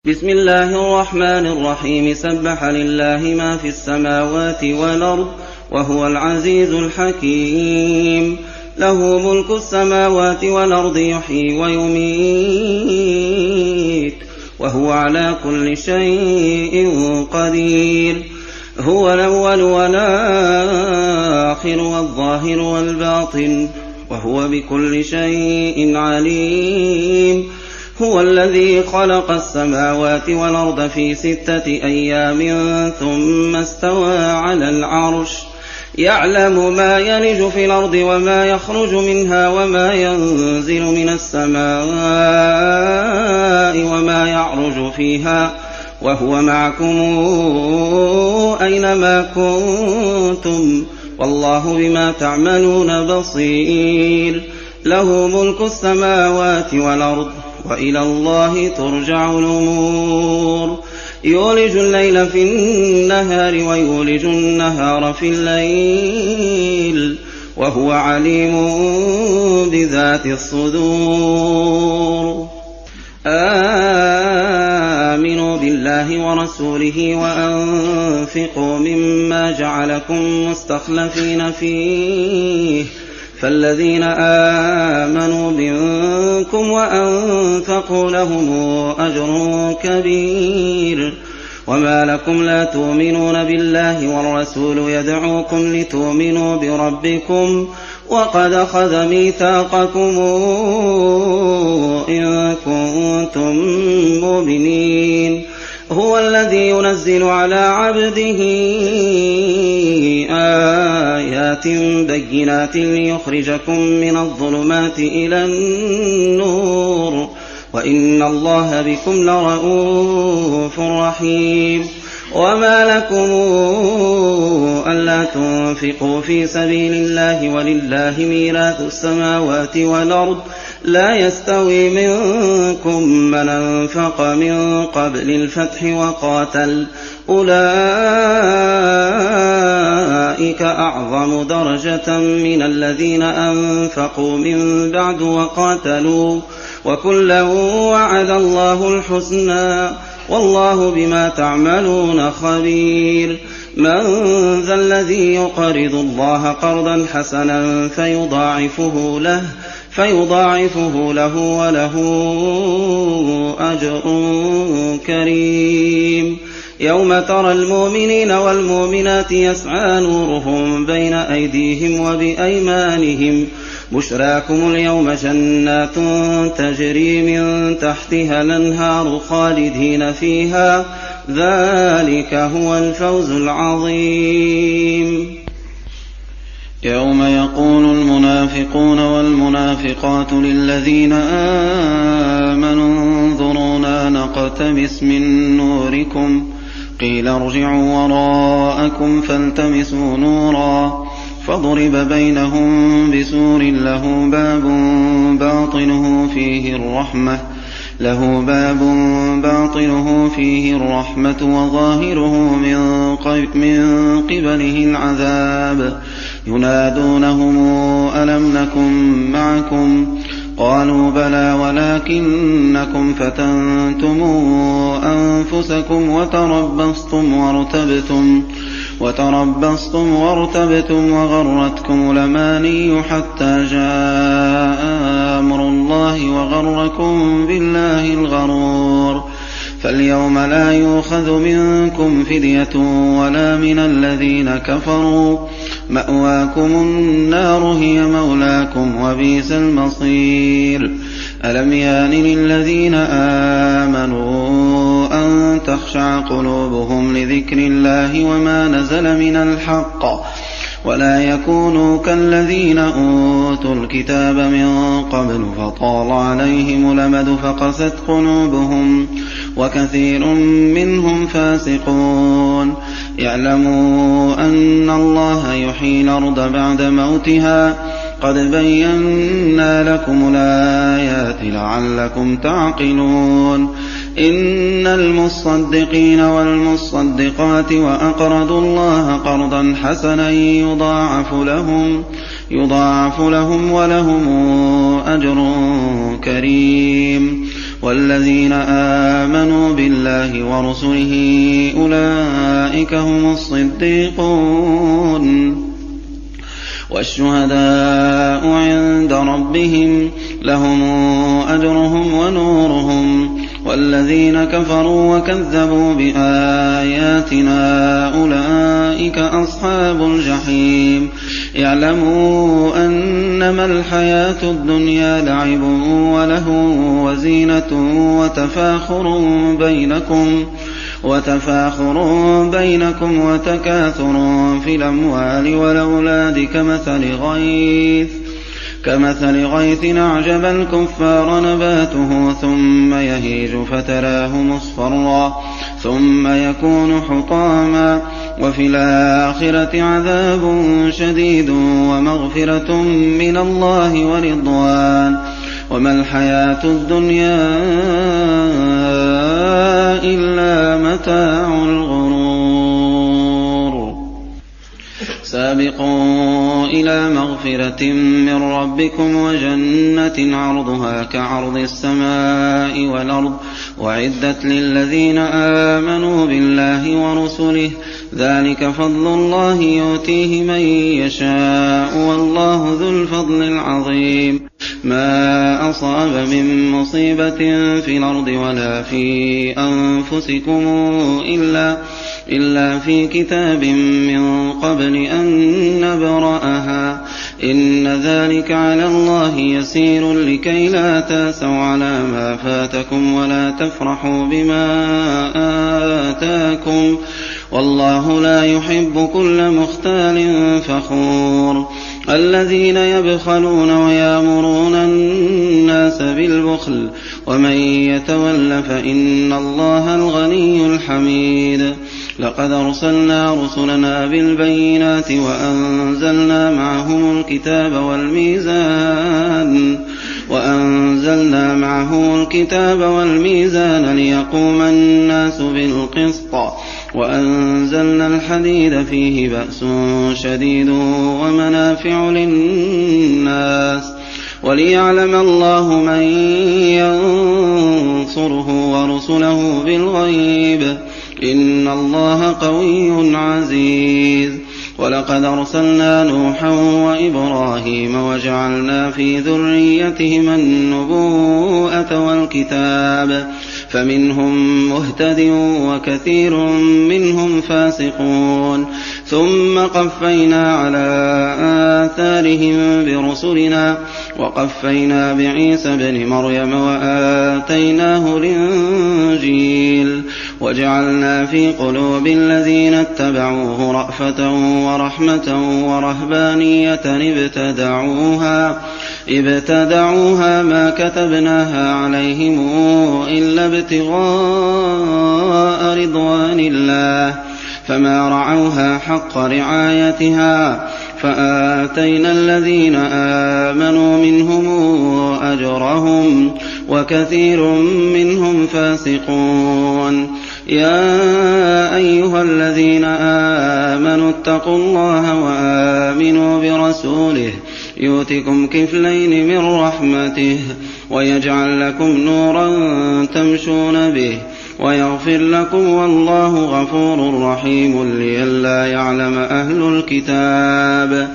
بسم الله الرحمن الرحيم. سبح لله ما في السماوات والأرض وهو العزيز الحكيم. له ملك السماوات والأرض يحيي ويميت وهو على كل شيء قدير. هو الأول والآخر والظاهر والباطن وهو بكل شيء عليم. هو الذي خلق السماوات والأرض في 6 أيام ثم استوى على العرش. يعلم ما يلج في الأرض وما يخرج منها وما ينزل من السماء وما يعرج فيها وهو معكم أينما كنتم والله بما تعملون بصير. له ملك السماوات والأرض وإلى الله ترجع الأمور. يولج الليل في النهار ويولج النهار في الليل وهو عليم بذات الصدور. آمنوا بالله ورسوله وأنفقوا مما جعلكم مستخلفين فيه فالذين آمنوا منكم وأنفقوا لهم أجر كبير. وما لكم لا تؤمنون بالله والرسول يدعوكم لتؤمنوا بربكم وقد أخذ ميثاقكم إن كنتم مؤمنين. هو الذي ينزل على عبده آيات بينات ليخرجكم من الظلمات إلى النور وإن الله بكم لرءوف رحيم. وما لكم ألا تنفقوا في سبيل الله ولله ميراث السماوات والأرض لا يستوي منكم من أنفق من قبل الفتح وقاتل أولئك أعظم درجة من الذين أنفقوا من بعد وقاتلوا وكلا وعد الله الحسنى والله بما تعملون خبير. من ذا الذي يقرض الله قرضا حسنا فيضاعفه له وله أجر كريم. يوم ترى المؤمنين والمؤمنات يسعى نورهم بين أيديهم وبأيمانهم بشراكم اليوم جنات تجري من تحتها الأنهار خالدين فيها ذلك هو الفوز العظيم. يوم يقول المنافقون والمنافقات للذين آمنوا انظرونا نقتبس من نوركم قيل ارجعوا وراءكم فالتمسوا نورا فضرب بينهم بسور له باب باطنه فيه الرحمة وظاهره من قبله العذاب. ينادونهم ألم نكن معكم قالوا بلى ولكنكم فتنتم أنفسكم وتربصتم وارتبتم وغرتكم الأماني حتى جاء أمر الله وغركم بالله الغرور. فاليوم لا يؤخذ منكم فدية ولا من الذين كفروا مأواكم النار هي مولاكم وبئس المصير. ألم يان للذين آمنوا أن تخشع قلوبهم لذكر الله وما نزل من الحق ولا يكونوا كالذين أوتوا الكتاب من قبل فطال عليهم الأمد فقست قلوبهم وكثير منهم فاسقون. يعلموا أن الله يحيي الأرض بعد موتها قد بينا لكم الآيات لعلكم تعقلون. إن المصدقين والمصدقات وأقرضوا الله قرضا حسنا يضاعف لهم ولهم أجر كريم. والذين آمنوا بالله بالله ورسله أولئك هم الصديقون والشهداء عند ربهم لهم أجرهم ونورهم والذين كفروا وكذبوا بآياتنا أولئك أصحاب الجحيم اعلموا أنما الحياة الدنيا لعب ولهو وزينة وتفاخر بينكم وتكاثر في الأموال والأولاد كمثل غيث أعجب الكفار نباته ثم يهيج فتراه مصفرا ثم يكون حطاما وفي الآخرة عذاب شديد ومغفرة من الله ورضوان وما الحياة الدنيا إلا متاع الغرور سابقوا إلى مغفرة من ربكم وجنة عرضها كعرض السماء والأرض وعدت للذين آمنوا بالله ورسله ذلك فضل الله يؤتيه من يشاء والله ذو الفضل العظيم ما أصاب من مصيبة في الأرض ولا في أنفسكم إلا في كتاب من قبل أن نبرأها إن ذلك على الله يسير لكي لا تاسوا على ما فاتكم ولا تفرحوا بما آتاكم والله لا يحب كل مختال فخور الذين يبخلون ويأمرون الناس بالبخل ومن يتول فإن الله الغني الحميد لقد أرسلنا رسلنا بالبينات وأنزلنا معهم الكتاب والميزان ليقوم الناس بالقسط وأنزلنا الحديد فيه بأس شديد ومنافع للناس وليعلم الله من ينصره ورسله بالغيب إن الله قوي عزيز ولقد أرسلنا نوحا وإبراهيم وجعلنا في ذريتهما النبوءة والكتاب فمنهم مهتد وكثير منهم فاسقون ثم قفينا على آثارهم برسلنا وقفينا بعيسى ابن مريم وآتيناه الإنجيل وجعلنا في قلوب الذين اتبعوه رأفة ورحمة ورهبانية ابتدعوها ما كتبناها عليهم إلا ابتغاء رضوان الله فما رعوها حق رعايتها فآتينا الذين آمنوا منهم أجرهم وكثير منهم فاسقون يا أيها الذين آمنوا اتقوا الله وآمنوا برسوله يؤتكم كفلين من رحمته ويجعل لكم نورا تمشون به ويغفر لكم والله غفور رحيم لئلا يعلم أهل الكتاب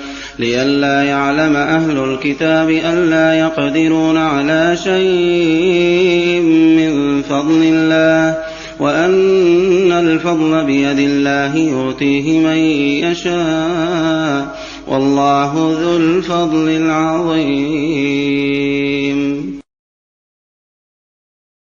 ألا يقدرون على شيء من فضل الله وأن الفضل بيد الله يؤتيه من يشاء والله ذو الفضل العظيم